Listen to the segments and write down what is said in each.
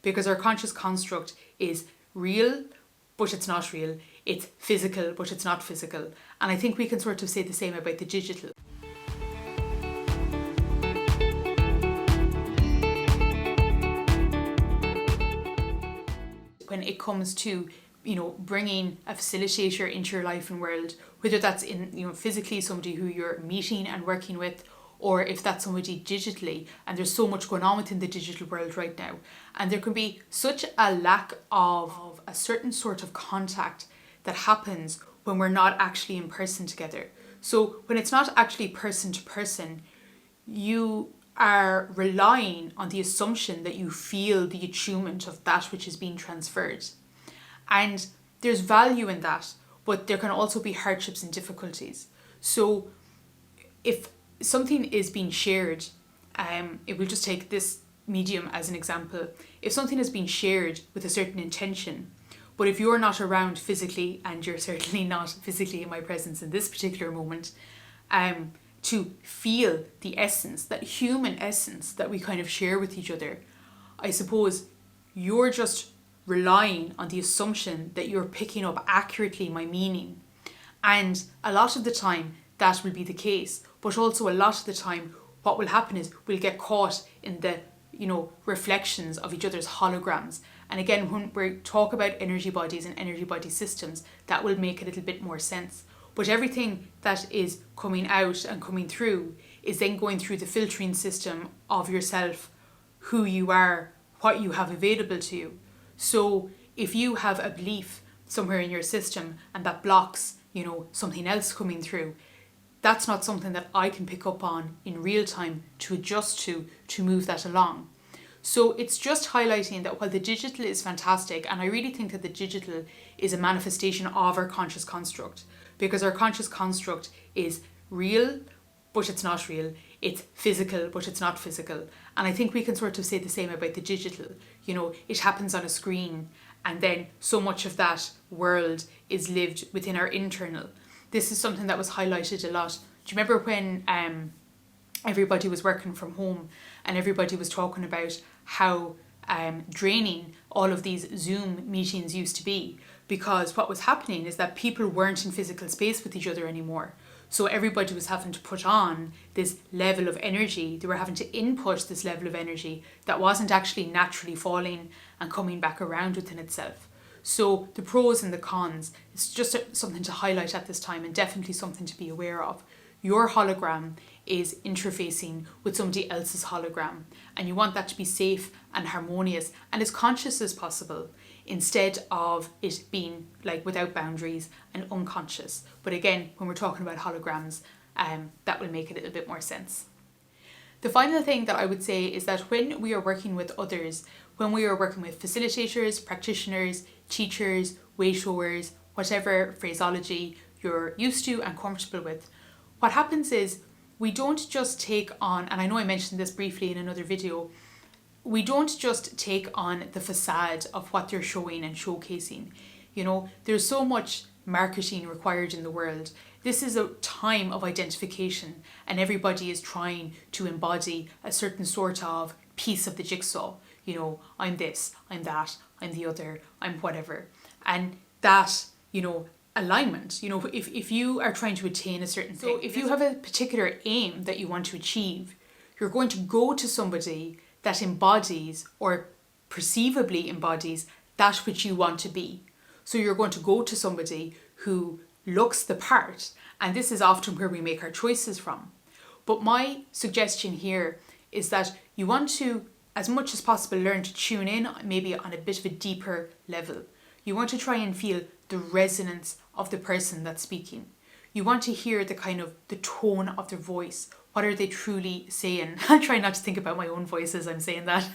because our conscious construct is real, but it's not real. It's physical, but it's not physical. And I think we can sort of say the same about the digital. When it comes to, bringing a facilitator into your life and world, whether that's in, physically somebody who you're meeting and working with, or if that's somebody digitally, and there's so much going on within the digital world right now. And there can be such a lack of a certain sort of contact that happens when we're not actually in person together. So when it's not actually person to person, you are relying on the assumption that you feel the attunement of that which is being transferred. And there's value in that, but there can also be hardships and difficulties. So if something is being shared, it will just take this medium as an example. If something has been shared with a certain intention, but if you're not around physically, and you're certainly not physically in my presence in this particular moment, to feel the essence, that human essence that we kind of share with each other, I suppose you're just relying on the assumption that you're picking up accurately my meaning. And a lot of the time that will be the case, but also a lot of the time what will happen is we'll get caught in the reflections of each other's holograms. And again, when we talk about energy bodies and energy body systems, that will make a little bit more sense. But everything that is coming out and coming through is then going through the filtering system of yourself, who you are, what you have available to you. So if you have a belief somewhere in your system and that blocks, something else coming through, that's not something that I can pick up on in real time to adjust to move that along. So it's just highlighting that while the digital is fantastic, and I really think that the digital is a manifestation of our conscious construct, because our conscious construct is real, but it's not real. It's physical, but it's not physical. And I think we can sort of say the same about the digital. It happens on a screen, and then so much of that world is lived within our internal. This is something that was highlighted a lot. Do you remember when everybody was working from home and everybody was talking about how draining all of these Zoom meetings used to be? Because what was happening is that people weren't in physical space with each other anymore. So everybody was having to put on this level of energy. They were having to input this level of energy that wasn't actually naturally falling and coming back around within itself. So the pros and the cons, it's just something to highlight at this time, and definitely something to be aware of. Your hologram is interfacing with somebody else's hologram, and you want that to be safe and harmonious and as conscious as possible, instead of it being like without boundaries and unconscious. But again, when we're talking about holograms, that will make a little bit more sense. The final thing that I would say is that when we are working with others, when we are working with facilitators, practitioners, teachers, way showers, whatever phraseology you're used to and comfortable with, what happens is we don't just take on, and I know I mentioned this briefly in another video, we don't just take on the facade of what they're showing and showcasing. There's so much marketing required in the world. This is a time of identification, and everybody is trying to embody a certain sort of piece of the jigsaw. I'm this, I'm that, I'm the other, I'm whatever. And that, alignment, if you are trying to attain a certain thing, if you have a particular aim that you want to achieve, you're going to go to somebody that embodies or perceivably embodies that which you want to be. So you're going to go to somebody who looks the part, and this is often where we make our choices from. But my suggestion here is that you want to, as much as possible, learn to tune in maybe on a bit of a deeper level. You want to try and feel the resonance of the person that's speaking. You want to hear the tone of their voice. What are they truly saying? I try not to think about my own voice as I'm saying that.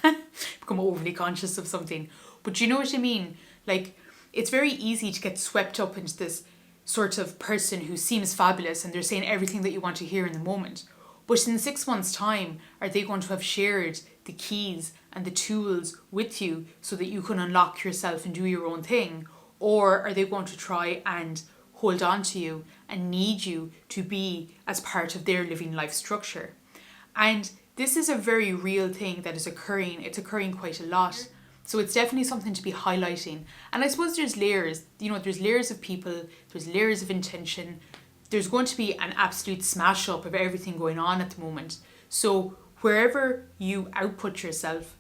Become overly conscious of something. But you know what I mean? Like, it's very easy to get swept up into this sort of person who seems fabulous and they're saying everything that you want to hear in the moment. But in 6 months' time, are they going to have shared the keys and the tools with you so that you can unlock yourself and do your own thing? Or are they going to try and hold on to you and need you to be as part of their living life structure? And this is a very real thing that is occurring. It's occurring quite a lot. So it's definitely something to be highlighting. And I suppose there's layers, there's layers of people, there's layers of intention. There's going to be an absolute smash up of everything going on at the moment. So wherever you output yourself,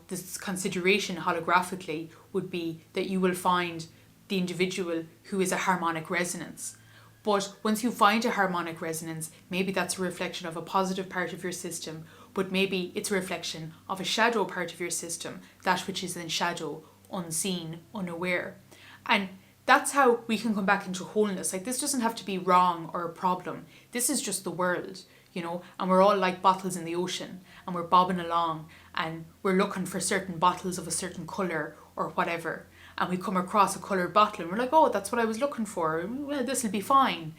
this consideration holographically would be that you will find the individual who is a harmonic resonance. But once you find a harmonic resonance, maybe that's a reflection of a positive part of your system, but maybe it's a reflection of a shadow part of your system, that which is in shadow, unseen, unaware. And that's how we can come back into wholeness. Like, this doesn't have to be wrong or a problem. This is just the world, and we're all like bottles in the ocean, and we're bobbing along, and we're looking for certain bottles of a certain colour or whatever. And we come across a coloured bottle and we're like, oh, that's what I was looking for. Well, this will be fine.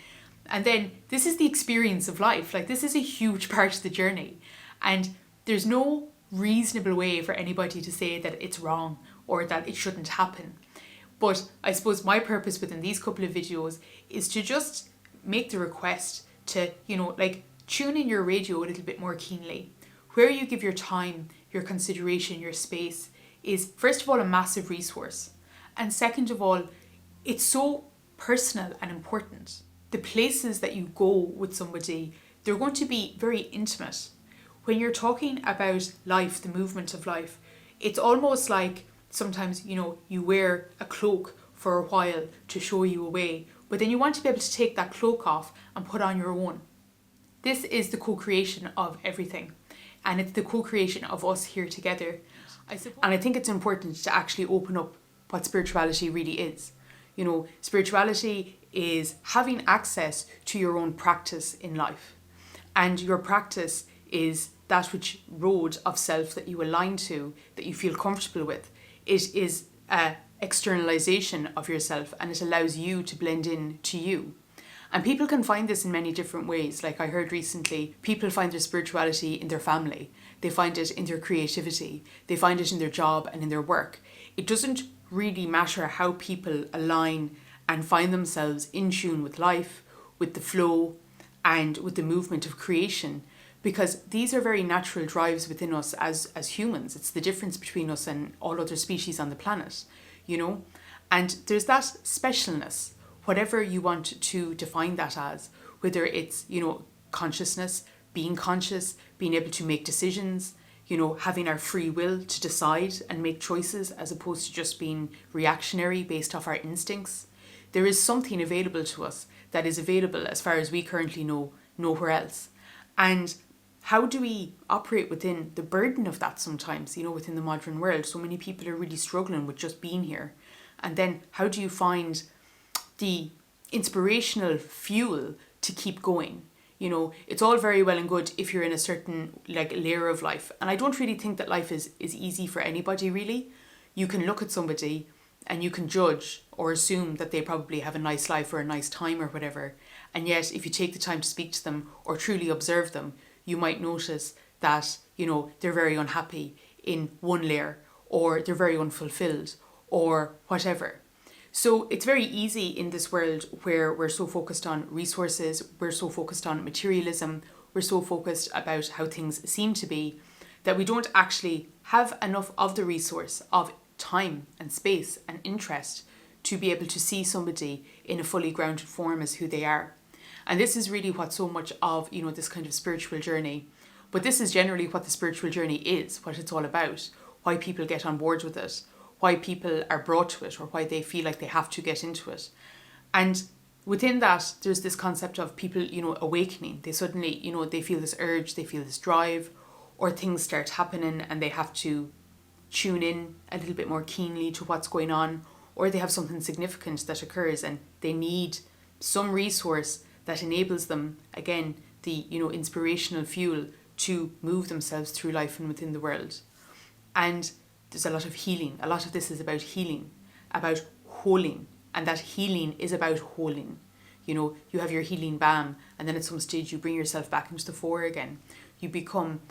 And then this is the experience of life. Like, this is a huge part of the journey. And there's no reasonable way for anybody to say that it's wrong or that it shouldn't happen. But I suppose my purpose within these couple of videos is to just make the request to, tune in your radio a little bit more keenly. Where you give your time, your consideration, your space is, first of all, a massive resource. And second of all, it's so personal and important. The places that you go with somebody, they're going to be very intimate. When you're talking about life, the movement of life, it's almost like sometimes, you wear a cloak for a while to show you a way, but then you want to be able to take that cloak off and put on your own. This is the co-creation of everything. And it's the co-creation of us here together. And I think it's important to actually open up what spirituality really is. Spirituality is having access to your own practice in life. And your practice is that which road of self that you align to, that you feel comfortable with. It is an externalization of yourself, and it allows you to blend in to you. And people can find this in many different ways. Like I heard recently, people find their spirituality in their family. They find it in their creativity. They find it in their job and in their work. It doesn't really matter how people align and find themselves in tune with life, with the flow, and with the movement of creation, because these are very natural drives within us as humans. It's the difference between us and all other species on the planet, and there's that specialness, whatever you want to define that as, whether it's, consciousness, being conscious, being able to make decisions, having our free will to decide and make choices as opposed to just being reactionary based off our instincts. There is something available to us that is available, as far as we currently know, nowhere else. And how do we operate within the burden of that sometimes, within the modern world? So many people are really struggling with just being here. And then how do you find the inspirational fuel to keep going? It's all very well and good if you're in a certain layer of life. And I don't really think that life is easy for anybody, really. You can look at somebody and you can judge or assume that they probably have a nice life or a nice time or whatever. And yet, if you take the time to speak to them or truly observe them, you might notice that, they're very unhappy in one layer, or they're very unfulfilled, or whatever. So it's very easy in this world where we're so focused on resources, we're so focused on materialism, we're so focused about how things seem to be, that we don't actually have enough of the resource of time and space and interest to be able to see somebody in a fully grounded form as who they are. And this is really what so much of, this kind of spiritual journey, but this is generally what the spiritual journey is, what it's all about, why people get on board with it, why people are brought to it, or why they feel like they have to get into it. And within that, there's this concept of people, awakening. They suddenly, they feel this urge, they feel this drive, or things start happening and they have to tune in a little bit more keenly to what's going on, or they have something significant that occurs and they need some resource that enables them, again, the, inspirational fuel to move themselves through life and within the world. And there's a lot of healing. A lot of this is about healing, about holing, and that healing is about holing. You have your healing balm, and then at some stage you bring yourself back into the fore again. You become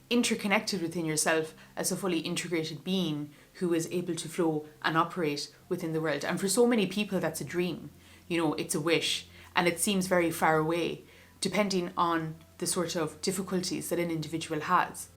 interconnected within yourself as a fully integrated being who is able to flow and operate within the world. And for so many people, that's a dream. It's a wish, and it seems very far away, depending on the sort of difficulties that an individual has.